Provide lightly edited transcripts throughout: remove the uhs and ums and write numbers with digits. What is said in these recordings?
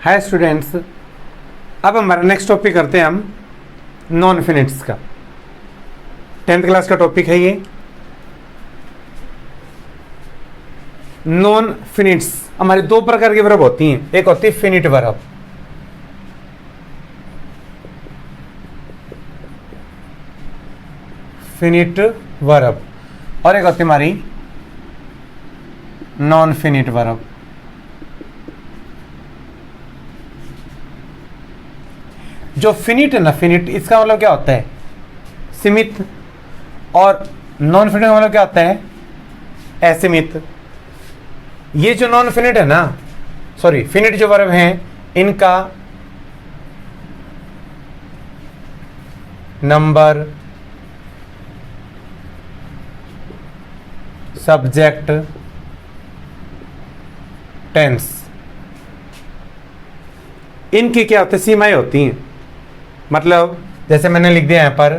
Hi students, अब हमारा next topic करते हैं हम नॉन फिनिट्स का। 10th क्लास का टॉपिक है ये नॉन फिनिट्स। हमारी दो प्रकार की वर्ब होती हैं, एक होती है फिनिट वर्ब, फिनिट वर्ब, और एक होती है हमारी नॉन फिनिट वर्ब। जो फिनिट है ना, फिनिट, इसका मतलब क्या होता है? सीमित। और नॉन फिनिट का मतलब क्या होता है? असीमित। ये जो नॉन फिनिट है ना, सॉरी फिनिट जो वर्ब हैं, इनका नंबर, सब्जेक्ट, टेंस, इनकी क्या होती है? सीमाएं होती हैं। मतलब जैसे मैंने लिख दिया यहां पर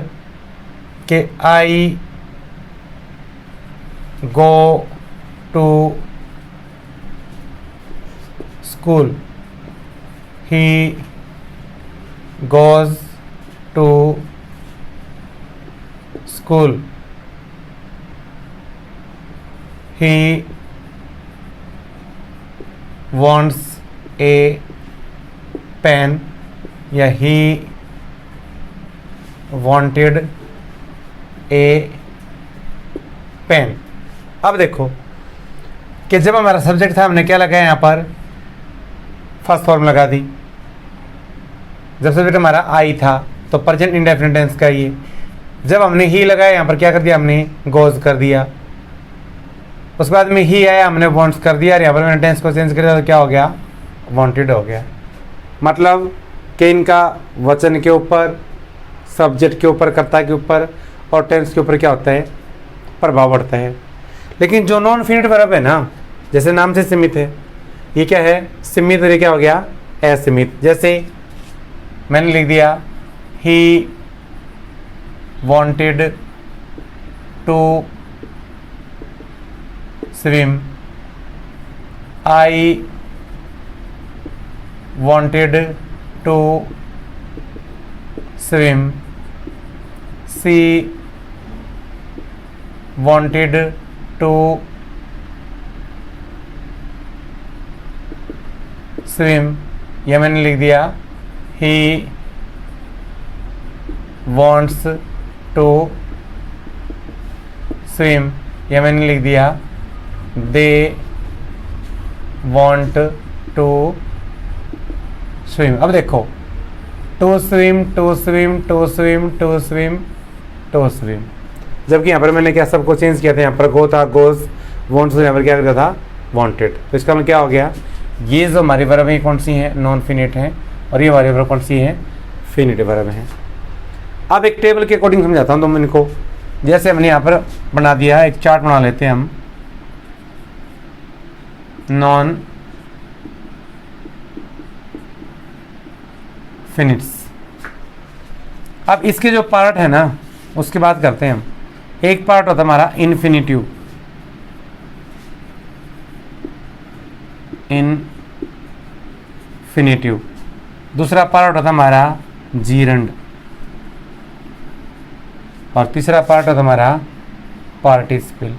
कि I go to school, he goes to school, he wants a pen, या ही wanted ए पेन। अब देखो कि जब हमारा सब्जेक्ट था, हमने क्या लगाया यहाँ पर? फर्स्ट फॉर्म लगा दी। जब सब्जेक्ट हमारा आई था तो प्रेजेंट इंडेफिनिट टेंस का ये। जब हमने ही लगाया यहाँ पर, क्या कर दिया हमने? गोज कर दिया। उसके बाद में ही आया, हमने वॉन्ट्स कर दिया, और यहाँ पर मैंने टेंस को चेंज कर दिया तो क्या हो गया? वांटेड हो गया। मतलब कि इनका वचन के ऊपर, सब्जेक्ट के ऊपर, कर्ता के ऊपर और टेंस के ऊपर क्या होता है? प्रभाव पड़ता है। लेकिन जो नॉन फिनिट वर्ब है ना, जैसे नाम से सीमित है, ये क्या है? सीमित। और ये क्या हो गया? असीमित। जैसे मैंने लिख दिया ही wanted to swim, I wanted to swim, she wanted to swim, यह मैंने लिख दिया he wants to swim, यह मैंने लिख दिया they want to स्विम। अब देखो to swim, to swim, to swim, to swim, to swim. जबकि यहाँ पर मैंने क्या सबको चेंज किया था? यहाँ पर गो था गोज, वॉन्ट्स, यहाँ पर क्या किया था? वांटेड। तो इसका मतलब क्या हो गया? ये जो हमारी वर्ब है कौन सी है? नॉन फिनिट है, और ये हमारी वर्ब कौन सी है? फिनिट वर्ब है। अब एक टेबल के अकॉर्डिंग समझाता हूँ तुम इनको। जैसे हमने यहाँ पर बना दिया है, एक चार्ट बना लेते हैं हम नॉन फिनिट्स। अब इसके जो पार्ट है ना, उसकी बात करते हैं हम। एक पार्ट होता हमारा इन्फिनिटिव, इनफिनिटिव। दूसरा पार्ट होता हमारा जीरंड, और तीसरा पार्ट होता हमारा पार्टिसिपल।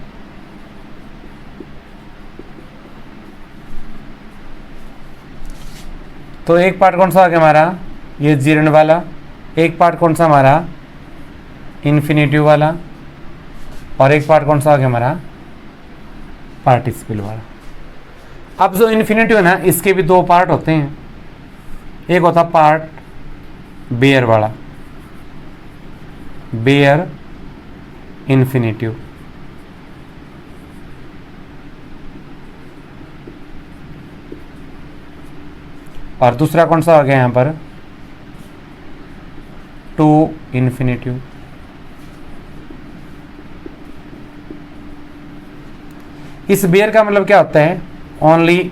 तो एक पार्ट कौन सा आ गया हमारा? ये जीरंड वाला। एक पार्ट कौन सा हमारा? इन्फिनिटिव वाला। और एक पार्ट कौन सा आ गया हमारा? पार्टिसिपल वाला। अब जो इन्फिनिटिव है ना, इसके भी दो पार्ट होते हैं। एक होता पार्ट बेयर वाला, बेयर इन्फिनिटिव, और दूसरा कौन सा आ गया यहाँ पर? To infinitive. इस बेयर का मतलब क्या होता है? ओनली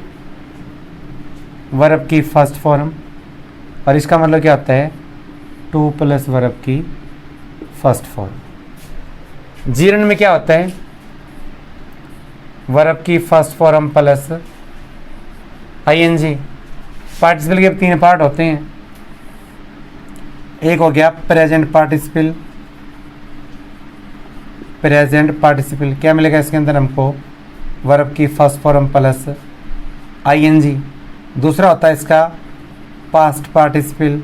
वर्ब की फर्स्ट फॉर्म, और इसका मतलब क्या होता है? टू प्लस वर्ब की फर्स्ट फॉर्म। जीरन में क्या होता है? वर्ब की first form plus ING, participle के 3 पार्ट होते हैं। एक हो गया प्रेजेंट पार्टिसिपल। प्रेजेंट पार्टिसिपल क्या मिलेगा इसके अंदर हमको, वर्ब की फर्स्ट फॉर्म प्लस आईएनजी। दूसरा होता है इसका पास्ट पार्टिसिपल,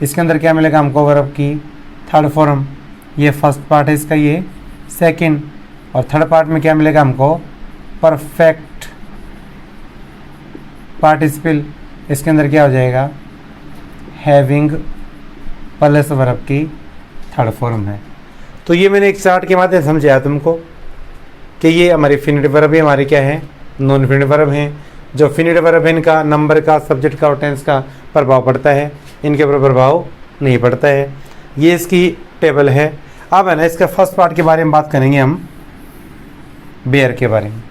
इसके अंदर क्या मिलेगा हमको, वर्ब की थर्ड फॉर्म। ये फर्स्ट पार्ट है इसका, ये सेकंड। और थर्ड पार्ट में क्या मिलेगा हमको, परफेक्ट पार्टिसिपल। इसके अंदर क्या हो जाएगा, हैविंग प्लस वर्ब की थर्ड फॉर्म है। तो ये मैंने एक चार्ट के माध्यम से समझाया तुमको कि ये हमारी फिनिटिव वर्ब है, हमारे क्या है, नॉन फिनिटिव वर्ब हैं। जो फिनिटिव वर्ब है इनका नंबर का, सब्जेक्ट का और टेंस का प्रभाव पड़ता है, इनके ऊपर प्रभाव नहीं पड़ता है। ये इसकी टेबल है। अब है ना इसका फर्स्ट पार्ट के बारे में बात करेंगे हम, बेयर के बारे में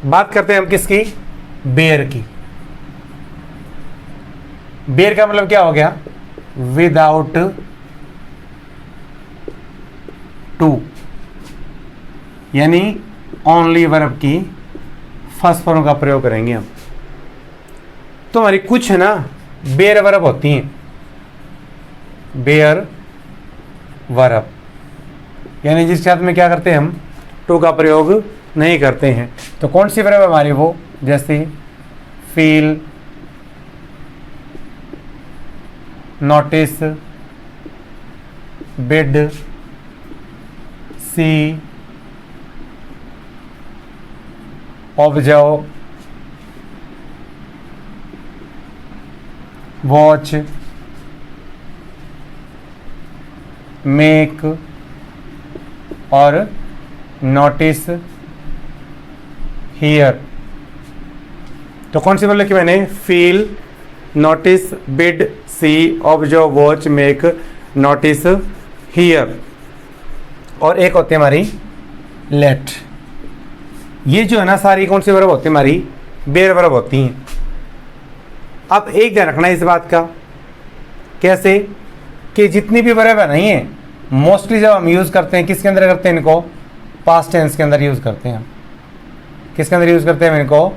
बात करते हैं हम। किसकी, बेयर की। बेयर का मतलब क्या हो गया, विदाउट टू, यानी ओनली वर्ब की फर्स्ट फॉर्म का प्रयोग करेंगे हम। तो हमारी कुछ है ना बेयर वर्ब होती हैं, बेयर वर्ब, यानी जिसके साथ में क्या करते हैं हम, टू का प्रयोग नहीं करते हैं। तो कौन सी वर्ब है हमारी वो, जैसे feel, notice, bid, see, observe, watch, make और नोटिस, हियर। तो कौन सी मतलब कि मैंने feel, notice, bid, see, observe, watch, make, notice, hear. और एक होती है हमारी लेट। ये जो है ना सारी कौन सी वर्ब होती है, हमारी बेयर वर्ब होती हैं। अब एक ध्यान रखना है इस बात का, कैसे कि जितनी भी वर्ब है नहीं है, मोस्टली जब हम यूज़ करते हैं किसके अंदर करते हैं इनको, पास्ट टेंस के अंदर यूज़ करते हैं हम। किसके अंदर यूज़ करते हैं इनको,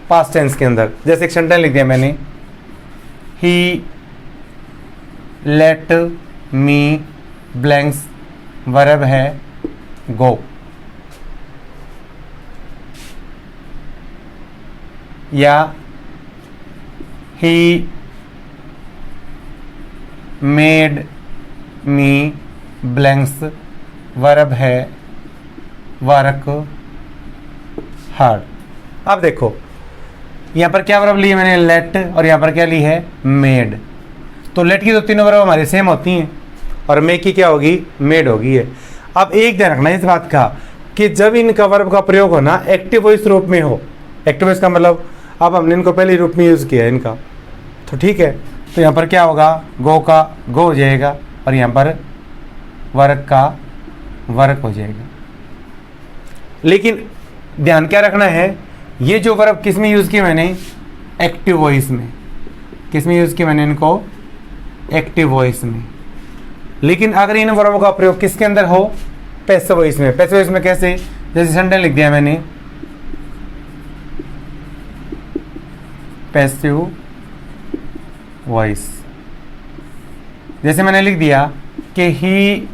पास्ट टेंस के अंदर। जैसे एक सेंटेंस लिख दिया मैंने, ही लेट मी ब्लैंक्स, वर्ब है गो। या he made me blanks, verb है वर्क हार्ड। अब देखो यहाँ पर क्या वर्ब ली है मैंने, लेट, और यहाँ पर क्या ली है, मेड। तो लेट की तो तीनों वर्ब हमारी सेम होती हैं और मेक की क्या होगी, मेड होगी है। अब एक ध्यान रखना इस बात का कि जब इनका वर्ब का प्रयोग हो ना एक्टिव वॉइस रूप में हो, एक्टिव वॉइस का मतलब अब हमने इनको पहले रूप में यूज़ किया है इनका, तो ठीक है। तो यहाँ पर क्या होगा, गो का गो हो जाएगा और यहाँ पर वर्क का वर्क हो जाएगा। लेकिन ध्यान क्या रखना है, ये जो वर्ब किस में यूज़ की मैंने, एक्टिव वॉइस में। किस में यूज़ की मैंने इनको, एक्टिव वॉइस में। लेकिन अगर इन वर्बों का प्रयोग किसके अंदर हो, पैसिव वॉइस में। पैसिव वॉइस में कैसे, जैसे सेंटेंस लिख दिया मैंने, पैसिव वॉइस। जैसे मैंने लिख दिया कि he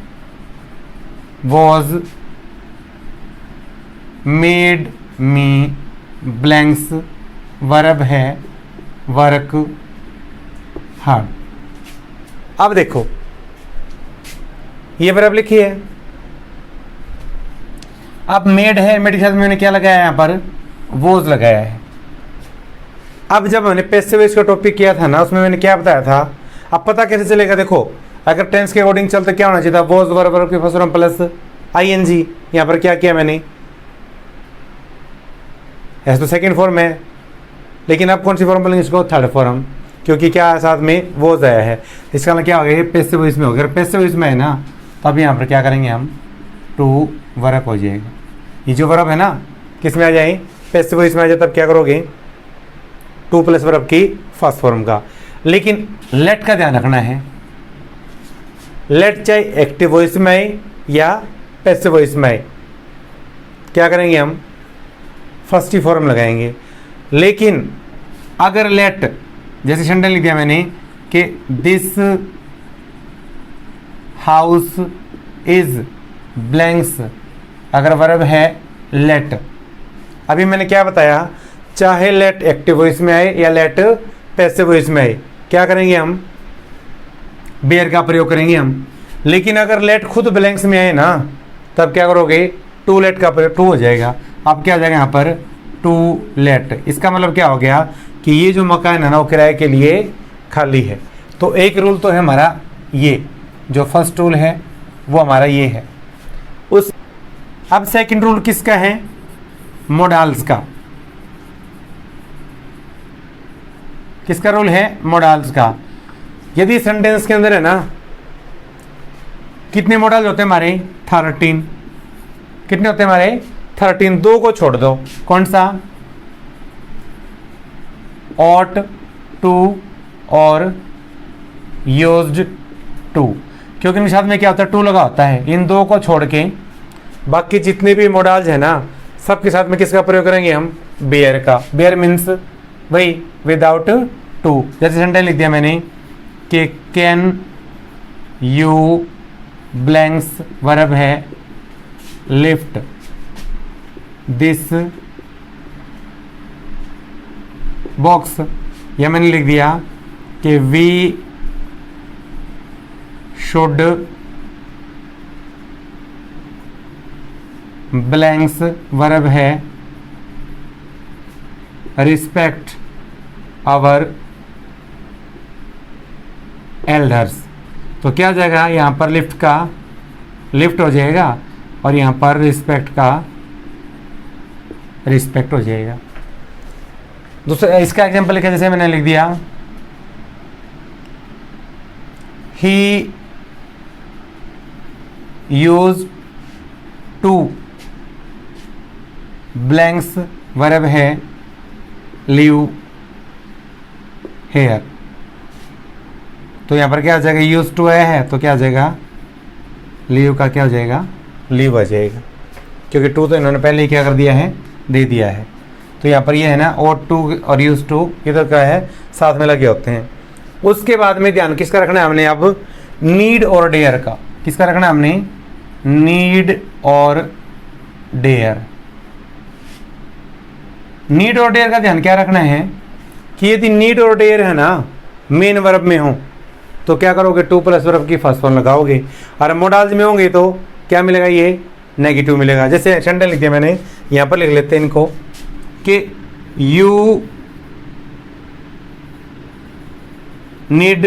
was made me blanks, verb है वर्क हार्ड। अब देखो ये वर्ब लिखी है, अब मेड है, मेड के साथ मैंने क्या लगाया है, यहाँ पर वॉज लगाया है। अब जब मैंने पैसिव वॉइस का टॉपिक किया था ना, उसमें मैंने क्या बताया था, अब पता कैसे चलेगा, देखो अगर टेंस के अकॉर्डिंग चलते क्या होना चाहिए था, वॉज वर्ब की फर्स्ट फॉर्म प्लस आईएनजी। यहाँ पर क्या किया मैंने, ऐसे तो सेकंड फॉर्म है, लेकिन अब कौन सी फॉर्म बोलेंगे इसको, थर्ड फॉर्म, क्योंकि क्या साथ में वॉज आया है। इसका मतलब क्या हो गया, ये पैसिव वॉइस में हो गया। पैसिव वॉइस में है ना, तब यहाँ पर क्या करेंगे हम, टू वर्ब हो जाएगा। ये जो वर्ब है ना किस में आ जाए, पैसिव वॉइस में आ जाए, तब क्या करोगे, टू प्लस वर्ब की फर्स्ट फॉर्म का। लेकिन लेट का ध्यान रखना है, लेट चाहे एक्टिव वॉइस में आए या पैसिव वॉइस में आए, क्या करेंगे हम, फर्स्ट ही फॉर्म लगाएंगे। लेकिन अगर लेट, जैसे सेंटेंस लिख दिया मैंने कि दिस हाउस इज ब्लैंक्स, अगर वर्ब है लेट। अभी मैंने क्या बताया, चाहे लेट एक्टिव वॉइस में आए या लेट पैसिव वॉइस में आए, क्या करेंगे हम, बेयर का प्रयोग करेंगे हम। लेकिन अगर लेट खुद ब्लैंक्स में आए ना, तब क्या करोगे, टू लेट का प्रयोग, टू हो जाएगा। अब क्या हो जाएगा यहाँ पर, टू लेट। इसका मतलब क्या हो गया कि ये जो मकान है ना वो किराए के लिए खाली है। तो एक रूल तो है हमारा ये, जो फर्स्ट रूल है वो हमारा ये है। उस अब सेकंड रूल किसका है, मोडाल्स का। किसका रूल है, मोडाल्स का। यदि सेंटेंस के अंदर है ना, कितने मोडाल्स होते हैं हमारे, 13। कितने होते हैं हमारे, 13। दो को छोड़ दो, कौन सा, ought to और used to, क्योंकि इनके साथ में क्या होता है, टू लगा होता है। इन दो को छोड़ के बाकी जितने भी मोडाल्स है ना, सबके साथ में किसका प्रयोग करेंगे हम, बेयर का। बेयर मीन्स वही विदाउट टू। जैसे सेंटेंस लिख दिया मैंने कि कैन यू ब्लैंक्स, वर्ब है लिफ्ट दिस बॉक्स, या मैंने लिख दिया कि वी शुड ब्लैंक्स, वर्ब है रिस्पेक्ट आवर एल्डर्स। तो क्या हो जाएगा, यहाँ पर लिफ्ट का लिफ्ट हो जाएगा और यहाँ पर रिस्पेक्ट का रिस्पेक्ट हो जाएगा। दूसरा इसका एग्जांपल लिखा, जैसे मैंने लिख दिया ही यूज टू ब्लैंक्स, वर्ब है लीव हेयर। तो यहाँ पर क्या हो जाएगा, यूज टू आया है तो क्या हो जाएगा, लीव का क्या हो जाएगा, लीव आ जाएगा, क्योंकि टू तो इन्होंने पहले ही क्या कर दिया है, दे दिया है। तो यहाँ पर ये है ना, ought to और यूज टू, ये तो क्या है, साथ में लगे होते हैं। उसके बाद में ध्यान किसका रखना है हमने, अब नीड और डेयर का। किसका रखना है हमने, नीड और डेयर। नीड और डेयर का ध्यान क्या रखना है कि यदि नीड और डेयर है ना मेन वर्ब में हो तो क्या करोगे, टू प्लस वर्ब की फर्स्ट फॉर्म लगाओगे। और मोडाल्स में होंगे तो क्या मिलेगा, ये नेगेटिव मिलेगा। जैसे सेंटेंस लिख दिया मैंने, यहाँ पर लिख लेते हैं इनको कि you need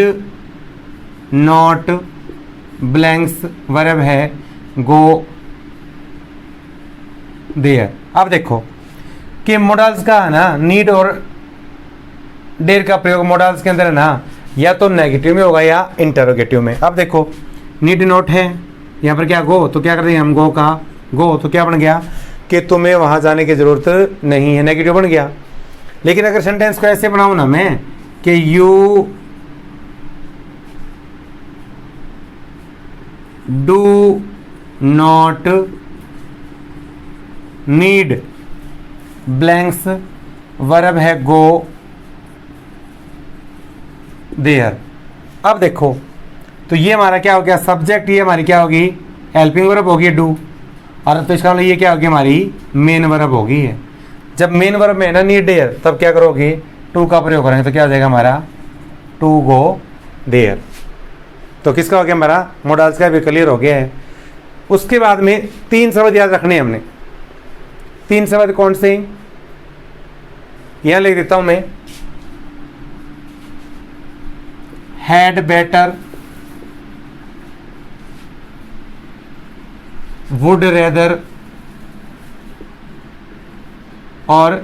not blanks, verb है गो देयर। अब देखो कि मोडाल्स का है ना, नीड और डेयर का प्रयोग मोडाल्स के अंदर है ना, या तो नेगेटिव में होगा या इंटरोगेटिव में। अब देखो नीड नॉट है, यहाँ पर क्या गो, तो क्या कर देंगे हम, गो का गो, तो क्या बन गया कि तुम्हें वहां जाने की जरूरत नहीं है, नेगेटिव बन गया। लेकिन अगर सेंटेंस को ऐसे बनाऊं ना मैं कि you do not need blanks, verb है गो देयर। अब देखो तो ये हमारा क्या हो गया, सब्जेक्ट, ये हमारी क्या होगी, हेल्पिंग वर्ब होगी डू, और तो इसका मतलब ये क्या होगी, हमारी मेन वर्ब होगी है। जब मेन वर्ब में है ना नीड डेयर, तब क्या करोगे, टू का प्रयोग करेंगे तो क्या हो जाएगा हमारा, टू गो देयर। तो किसका हो गया हमारा, मोडाल्स का भी क्लियर हो गया है। उसके बाद में तीन शब्द याद रखने हैं हमने। तीन शब्द कौन से, यहां लिख देता हूं मैं, हैड बेटर, वुड रेदर और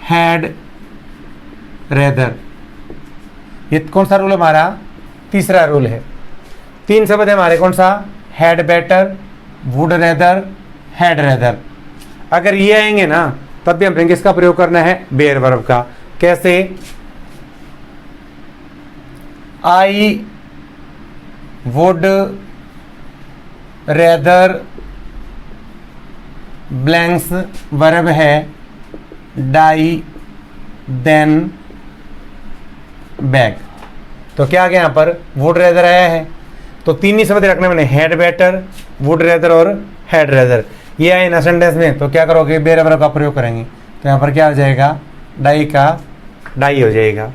हैड रेदर। ये कौन सा रूल है हमारा, तीसरा रूल है। तीन शब्द है हमारे, कौन सा, had better, would rather, had rather. अगर ये आएंगे ना तब भी हमें किसका प्रयोग करना है, बेयर वर्ब का। कैसे, I would rather blanks verb है डाई देन बैग। तो क्या आ गया यहाँ पर, वुड रेदर आया है। तो तीन ही शब्द रखने मैंने, हेड बेटर, वुड रेदर और हेड रेदर। ये आए ना सेंटेंस में, तो क्या करोगे, बेर वर्ब का प्रयोग करेंगे। तो यहाँ पर क्या हो जाएगा, डाई का डाई हो जाएगा।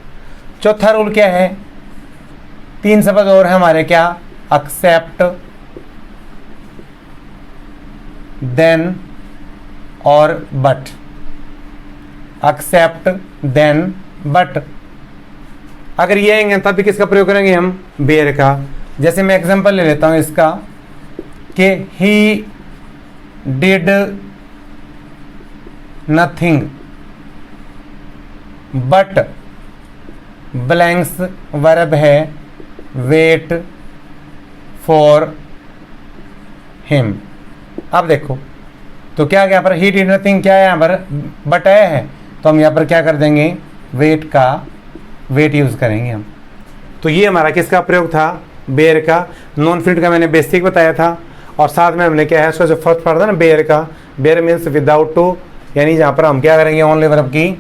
चौथा रूल क्या है, तीन शब्द और है हमारे, क्या, एक्सेप्ट, देन और बट। Except, then, but. अगर ये आएंगे तब भी किसका प्रयोग करेंगे हम, बेर का। जैसे मैं एग्जांपल ले लेता हूं इसका कि he did nothing but blanks verb है वेट फॉर हिम। अब देखो तो क्या यहाँ पर, ही डिड नथिंग क्या है यहाँ पर, बट आया है, तो हम यहाँ पर क्या कर देंगे, वेट का वेट यूज करेंगे हम। तो ये हमारा किसका प्रयोग था, बेर का। नॉन फिनिट का मैंने बेसिक बताया था, और साथ में हमने क्या है, उसका जो फर्स्ट पार्ट था ना बेर का, बेर मीन्स विदाउट टू, यानी जहाँ पर हम क्या करेंगे, ओनली वर्ब की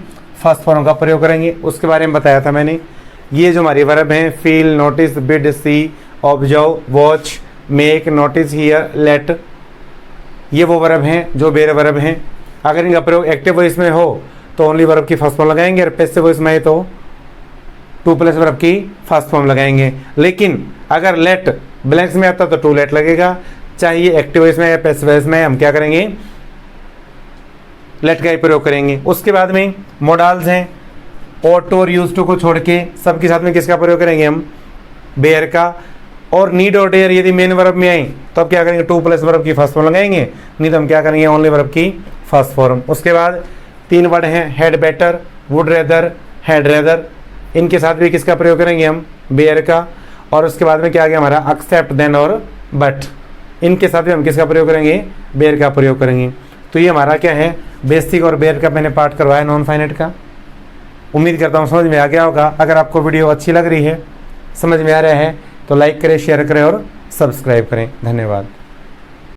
फर्स्ट फॉर्म का प्रयोग करेंगे, उसके बारे में बताया था मैंने। ये जो हमारी वर्ब हैं, feel, notice, bid, see, observe, watch, make, notice, hear, let, ये वो वर्ब हैं जो बेर वर्ब हैं। अगर इनका प्रयोग एक्टिव वॉइस में हो तो ओनली वर्ब की फर्स्ट फॉर्म लगाएंगे, और पैसिव वॉइस में है तो टू प्लस वर्ब की फर्स्ट फॉर्म लगाएंगे। लेकिन अगर लेट ब्लैंक्स में आता तो टू लेट लगेगा, चाहे ये एक्टिव वॉइस में या पैसिव वॉइस में, हम क्या करेंगे, लेट का ही प्रयोग करेंगे। उसके बाद में मोडाल्स हैं, और टू और यूज टू को छोड़ के सबके साथ में किसका प्रयोग करेंगे हम, बेयर का। और नीड और डेयर यदि मेन वर्ब में आए तो अब क्या करेंगे, टू प्लस वर्ब की फर्स्ट फॉर्म लगाएंगे, नहीं तो हम क्या करेंगे, ओनली वर्ब की फर्स्ट फॉर्म। उसके बाद तीन वर्ड हैं, head better, would rather, head rather, इनके साथ भी किसका प्रयोग करेंगे हम, बेयर का। और उसके बाद में क्या आ गया हमारा, एक्सेप्ट, देन और बट, इनके साथ भी हम किसका प्रयोग करेंगे, बेयर का प्रयोग करेंगे। तो ये हमारा क्या है, बेसिक और बेयर का मैंने पार्ट करवाया नॉन फाइनाइट का। उम्मीद करता हूँ समझ में आ गया होगा। अगर आपको वीडियो अच्छी लग रही है, समझ में आ रहा है, तो लाइक करें, शेयर करें और सब्सक्राइब करें। धन्यवाद।